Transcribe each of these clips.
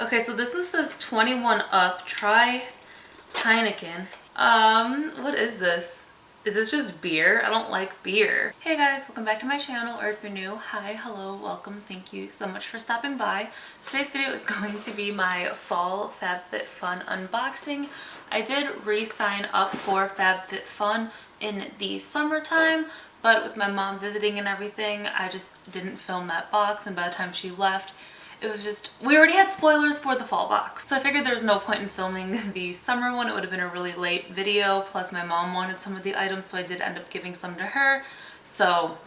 Okay, so this one says 21 up. Try Heineken. What is this? Is this just beer? I don't like beer. Hey guys, welcome back to my channel, or if you're new, hi, hello, welcome, thank you so much for stopping by. Today's video is going to be my fall FabFitFun unboxing. I did re-sign up for FabFitFun in the summertime, but with my mom visiting and everything, I just didn't film that box, and by the time she left, it was just, we already had spoilers for the fall box. So I figured there was no point in filming the summer one. It would have been a really late video. Plus my mom wanted some of the items, so I did end up giving some to her. So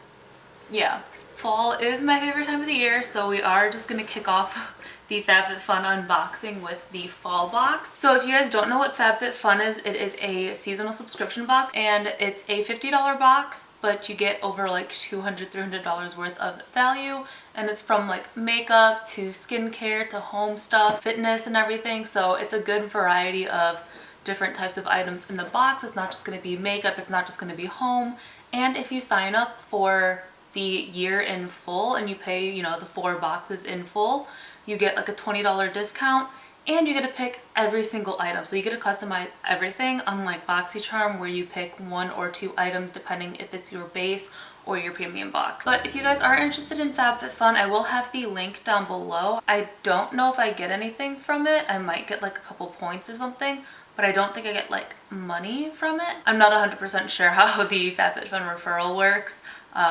yeah, fall is my favorite time of the year. So we are just gonna kick off the FabFitFun unboxing with the fall box. So if you guys don't know what FabFitFun is, it is a seasonal subscription box, and it's a $50 box, but you get over like $200, $300 worth of value, and it's from like makeup to skincare to home stuff, fitness and everything. So it's a good variety of different types of items in the box. It's not just going to be makeup, it's not just going to be home. And if you sign up for the year in full and you pay, you know, the 4 boxes in full, you get like a $20 discount, and you get to pick every single item. So you get to customize everything, unlike Boxycharm where you pick 1 or 2 items depending if it's your base or your premium box. But if you guys are interested in FabFitFun, I will have the link down below. I don't know if I get anything from it. I might get like a couple points or something, but I don't think I get like money from it. I'm not 100% sure how the FabFitFun referral works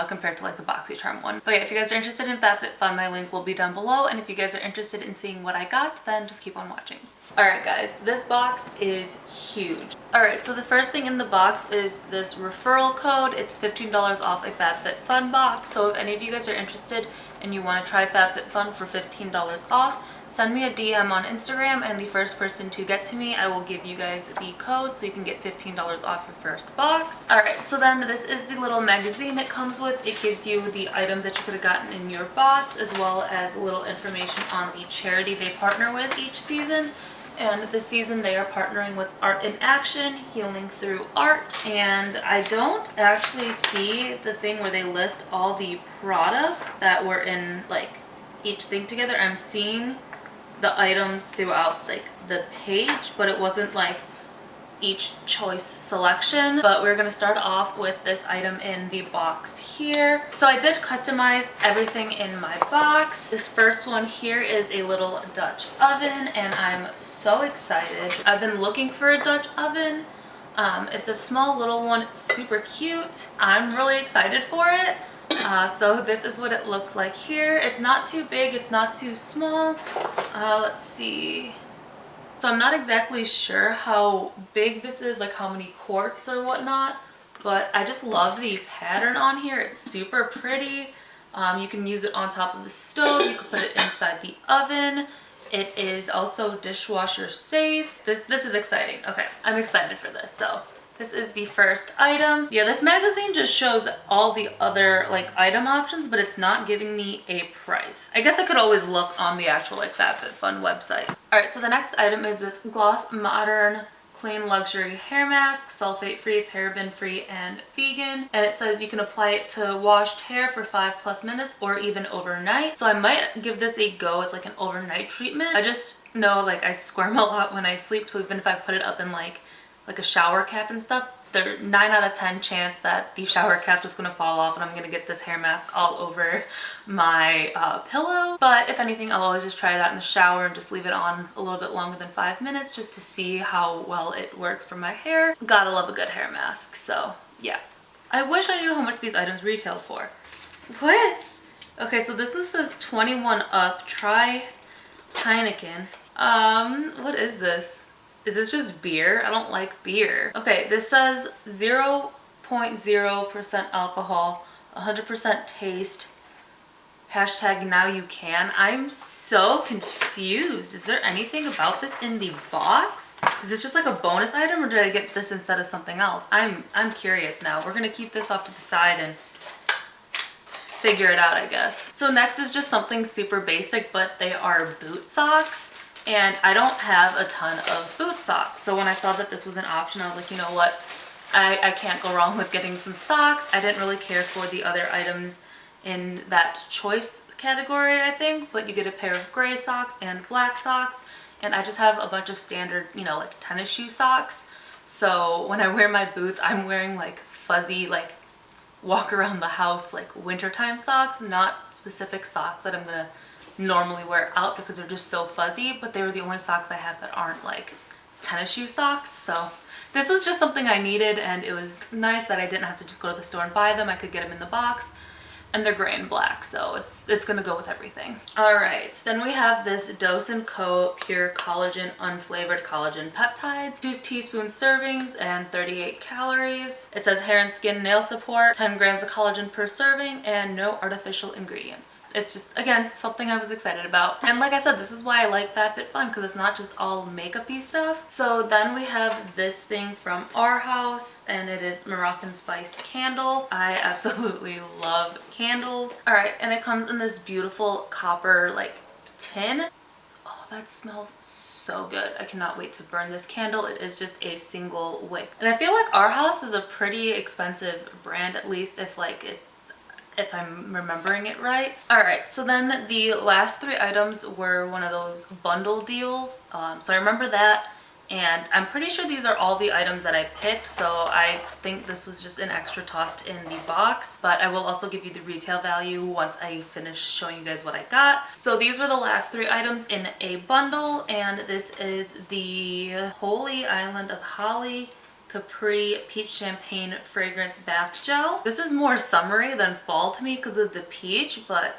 compared to like the Boxycharm one. But yeah, if you guys are interested in FabFitFun, my link will be down below. And if you guys are interested in seeing what I got, then just keep on watching. Alright guys, this box is huge. Alright, so the first thing in the box is this referral code. It's $15 off a FabFitFun box. So if any of you guys are interested and you want to try FabFitFun for $15 off, send me a DM on Instagram, and the first person to get to me, I will give you guys the code so you can get $15 off your first box. Alright, so then this is the little magazine it comes with. It gives you the items that you could have gotten in your box, as well as a little information on the charity they partner with each season. And this season they are partnering with Art in Action, Healing Through Art. And I don't actually see the thing where they list all the products that were in like each thing together. I'm seeing the items throughout like the page, but it wasn't like each choice selection. But we're gonna start off with this item in the box here. So I did customize everything in my box. This first one here is a little Dutch oven, and I'm so excited. I've been looking for a Dutch oven. It's a small little one. It's super cute. I'm really excited for it. So this is what it looks like here. It's not too big, it's not too small. Let's see. So I'm not exactly sure how big this is, like how many quarts or whatnot, but I just love the pattern on here. It's super pretty. You can use it on top of the stove. You can put it inside the oven. It is also dishwasher safe. This is exciting. Okay, I'm excited for this. So this is the first item. Yeah, this magazine just shows all the other like item options, but it's not giving me a price. I guess I could always look on the actual like FabFitFun website. All right, so the next item is this Gloss Modern Clean Luxury Hair Mask, sulfate-free, paraben-free, and vegan. And it says you can apply it to washed hair for 5+ minutes or even overnight. So I might give this a go as like an overnight treatment. I just know like I squirm a lot when I sleep, so even if I put it up in like a shower cap and stuff, there's 9 out of 10 chance that the shower cap is going to fall off and I'm going to get this hair mask all over my pillow. But if anything, I'll always just try it out in the shower and just leave it on a little bit longer than 5 minutes just to see how well it works for my hair. Gotta love a good hair mask. So yeah, I wish I knew how much these items retailed for. What? Okay, so this one says 21 up. Try Heineken. What is this? Is this just beer? I don't like beer. Okay, this says 0.0% alcohol, 100% taste, hashtag now you can. I'm so confused. Is there anything about this in the box? Is this just like a bonus item, or did I get this instead of something else? I'm curious now. We're gonna keep this off to the side and figure it out, I guess. So next is just something super basic, but they are boot socks. And I don't have a ton of boot socks. So when I saw that this was an option, I was like, you know what? I can't go wrong with getting some socks. I didn't really care for the other items in that choice category, I think, but you get a pair of gray socks and black socks. And I just have a bunch of standard, you know, like tennis shoe socks. So when I wear my boots, I'm wearing like fuzzy, like walk around the house, like wintertime socks, not specific socks that I'm gonna normally wear out because they're just so fuzzy, but they were the only socks I have that aren't like tennis shoe socks. So this was just something I needed, and it was nice that I didn't have to just go to the store and buy them. I could get them in the box. And they're gray and black, so it's gonna go with everything. All right, then we have this Dose & Co. Pure Collagen Unflavored Collagen Peptides. 2 teaspoon servings and 38 calories. It says hair and skin nail support, 10 grams of collagen per serving, and no artificial ingredients. It's just, again, something I was excited about. And like I said, this is why I like FabFitFun, because it's not just all makeup-y stuff. So then we have this thing from our house, and it is Moroccan Spice Candle. I absolutely love candles. All right, and it comes in this beautiful copper like tin. Oh, that smells so good. I cannot wait to burn this candle. It is just a single wick. And I feel like our house is a pretty expensive brand, at least if I'm remembering it right. All right, so then the last 3 items were one of those bundle deals. So I remember that, and I'm pretty sure these are all the items that I picked, so I think this was just an extra tossed in the box, but I will also give you the retail value once I finish showing you guys what I got. So these were the last 3 items in a bundle, and this is the Holy Island of Holly Capri Peach Champagne Fragrance Bath Gel. This is more summery than fall to me because of the peach, but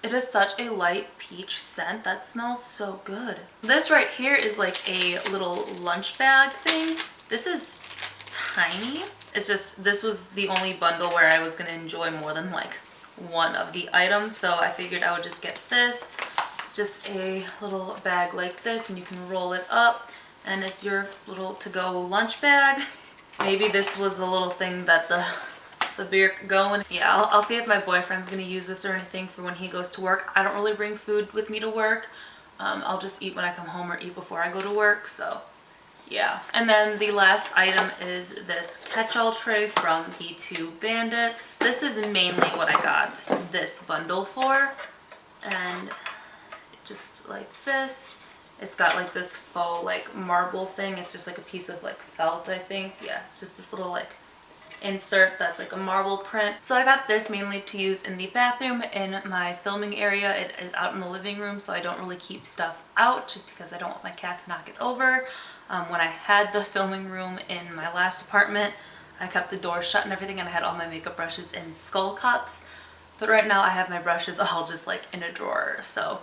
it is such a light peach scent that smells so good. This right here is like a little lunch bag thing. This is tiny. It's just, this was the only bundle where I was gonna enjoy more than like one of the items, so I figured I would just get this. It's just a little bag like this, and you can roll it up, and it's your little to-go lunch bag. Maybe this was a little thing that the beer could go in. Yeah, I'll see if my boyfriend's gonna use this or anything for when he goes to work. I don't really bring food with me to work. I'll just eat when I come home or eat before I go to work, so yeah. And then the last item is this catch-all tray from the 2 Bandits. This is mainly what I got this bundle for, and just like this. It's got like this faux like marble thing. It's just like a piece of like felt, I think. Yeah, it's just this little like insert that's like a marble print. So I got this mainly to use in the bathroom in my filming area. It is out in the living room, so I don't really keep stuff out just because I don't want my cat to knock it over. When I had the filming room in my last apartment, I kept the door shut and everything, and I had all my makeup brushes in skull cups. But right now I have my brushes all just like in a drawer. So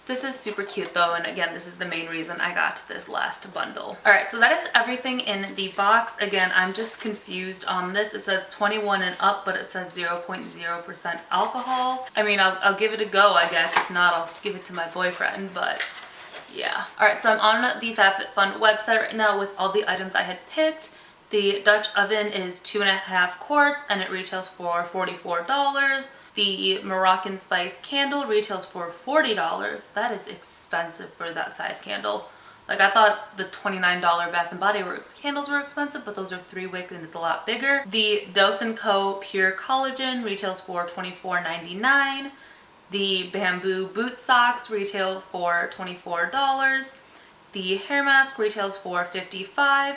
this is super cute though, and again, this is the main reason I got this last bundle. All right, so that is everything in the box. Again, I'm just confused on this. It says 21 and up, but it says 0.0% alcohol. I mean, I'll give it a go, I guess. If not, I'll give it to my boyfriend, but yeah. All right, so I'm on the FabFitFun website right now with all the items I had picked. The Dutch oven is 2.5 quarts, and it retails for $44. The Moroccan Spice candle retails for $40. That is expensive for that size candle. Like, I thought the $29 Bath & Body Works candles were expensive, but those are 3 wick and it's a lot bigger. The Dose & Co. Pure Collagen retails for $24.99. The Bamboo Boot Socks retail for $24. The hair mask retails for $55.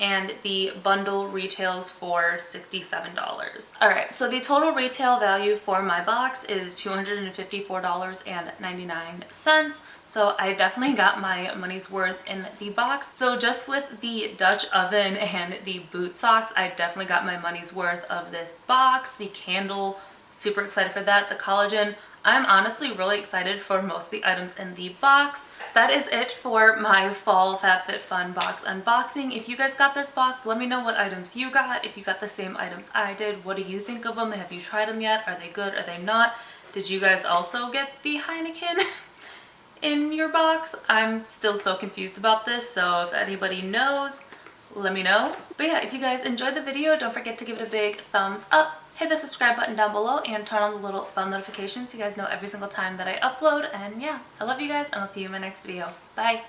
And the bundle retails for $67. All right, so the total retail value for my box is $254.99. So I definitely got my money's worth in the box. So just with the Dutch oven and the boot socks, I definitely got my money's worth of this box. The candle, super excited for that. The collagen, I'm honestly really excited for most of the items in the box. That is it for my fall FabFitFun box unboxing. If you guys got this box, let me know what items you got. If you got the same items I did, what do you think of them? Have you tried them yet? Are they good? Are they not? Did you guys also get the Heineken in your box? I'm still so confused about this, so if anybody knows, let me know. But yeah, if you guys enjoyed the video, don't forget to give it a big thumbs up. Hit the subscribe button down below and turn on the little bell notifications so you guys know every single time that I upload. And yeah, I love you guys, and I'll see you in my next video. Bye!